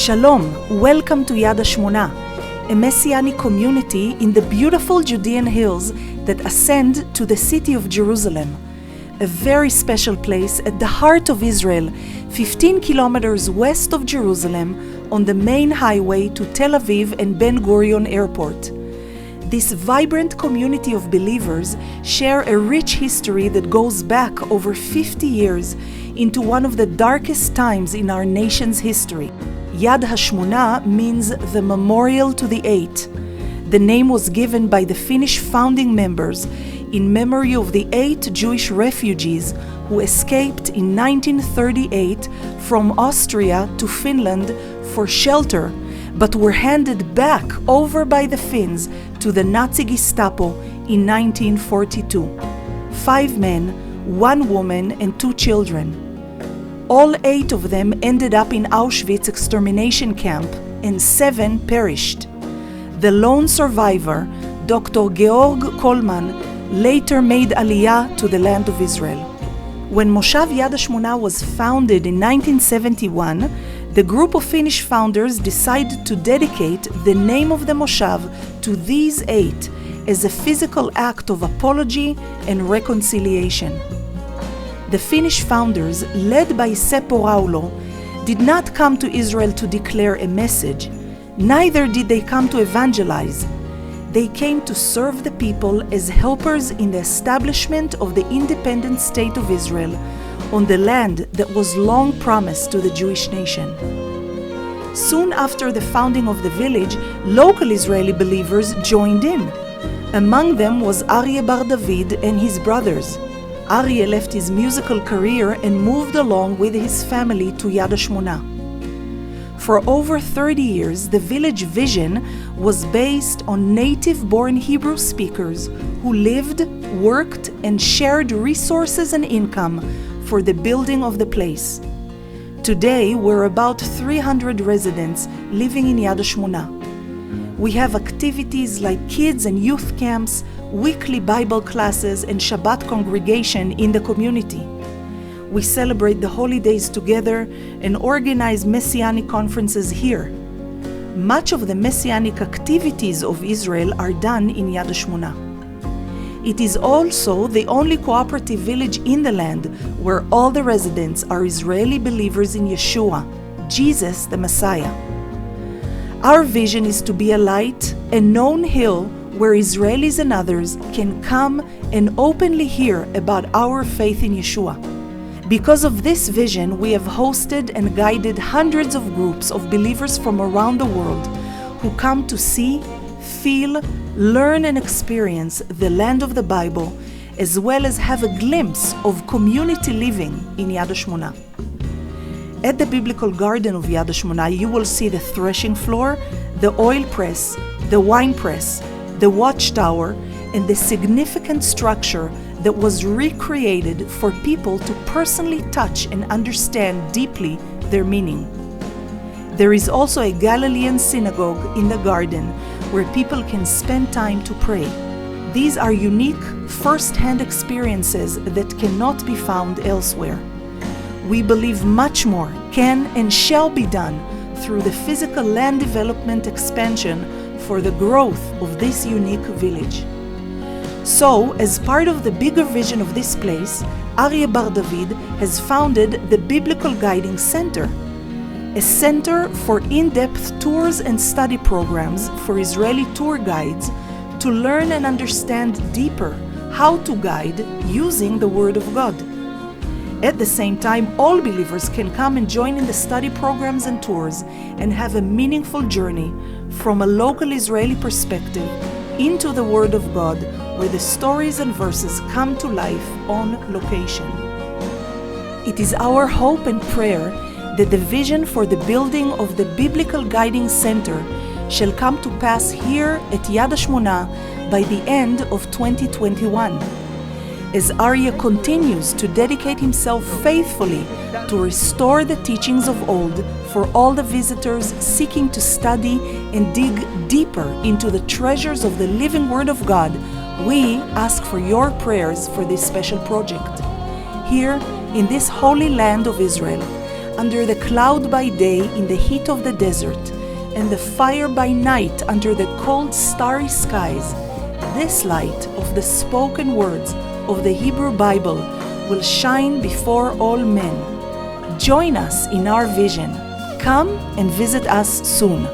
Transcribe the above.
Shalom, welcome to Yad HaShmona, a messianic community in the beautiful Judean hills that ascend to the city of Jerusalem, a very special place at the heart of Israel, 15 kilometers west of Jerusalem on the main highway to Tel Aviv and Ben Gurion Airport. This vibrant community of believers share a rich history that goes back over 50 years into one of the darkest times in our nation's history. Yad HaShmona means the memorial to the eight. The name was given by the Finnish founding members in memory of the 8 Jewish refugees who escaped in 1938 from Austria to Finland for shelter, but were handed back over by the Finns to the Nazi Gestapo in 1942. 5 men, 1 woman, and 2 children. All 8 of them ended up in Auschwitz extermination camp, and 7 perished. The lone survivor, Dr. Georg Kolman, later made Aliyah to the land of Israel. When Moshav Yad HaShmona was founded in 1971, the group of Finnish founders decided to dedicate the name of the Moshav to these 8 as a physical act of apology and reconciliation. The Finnish founders, led by Seppo Raulo, did not come to Israel to declare a message, neither did they come to evangelize. They came to serve the people as helpers in the establishment of the independent state of Israel on the land that was long promised to the Jewish nation. Soon after the founding of the village, local Israeli believers joined in. Among them was Aryeh Bar David and his brothers. Aryeh left his musical career and moved along with his family to Yad HaShmona. For over 30 years, the village vision was based on native-born Hebrew speakers who lived, worked, and shared resources and income for the building of the place. Today, we're about 300 residents living in Yad HaShmona. We have activities like kids and youth camps, weekly Bible classes, and Shabbat congregation in the community. We celebrate the holidays together and organize Messianic conferences here. Much of the Messianic activities of Israel are done in Yad HaShmona. It is also the only cooperative village in the land where all the residents are Israeli believers in Yeshua, Jesus the Messiah. Our vision is to be a light, a known hill where Israelis and others can come and openly hear about our faith in Yeshua. Because of this vision, we have hosted and guided hundreds of groups of believers from around the world who come to see, feel, learn and experience the land of the Bible, as well as have a glimpse of community living in Yad HaShmona. At the biblical garden of Yad HaShmona, you will see the threshing floor, the oil press, the wine press, the watchtower, and the significant structure that was recreated for people to personally touch and understand deeply their meaning. There is also a Galilean synagogue in the garden where people can spend time to pray. These are unique, first-hand experiences that cannot be found elsewhere. We believe much more can and shall be done through the physical land development expansion for the growth of this unique village. So, as part of the bigger vision of this place, Aryeh Bar David has founded the Biblical Guiding Center, a center for in-depth tours and study programs for Israeli tour guides to learn and understand deeper how to guide using the Word of God. At the same time, all believers can come and join in the study programs and tours and have a meaningful journey from a local Israeli perspective into the Word of God, where the stories and verses come to life on location. It is our hope and prayer that the vision for the building of the Biblical Guiding Center shall come to pass here at Yad HaShmona by the end of 2021. As Aryeh continues to dedicate himself faithfully to restore the teachings of old for all the visitors seeking to study and dig deeper into the treasures of the living Word of God, we ask for your prayers for this special project. Here, in this holy land of Israel, under the cloud by day in the heat of the desert, and the fire by night under the cold starry skies, this light of the spoken words of the Hebrew Bible will shine before all men. Join us in our vision. Come and visit us soon.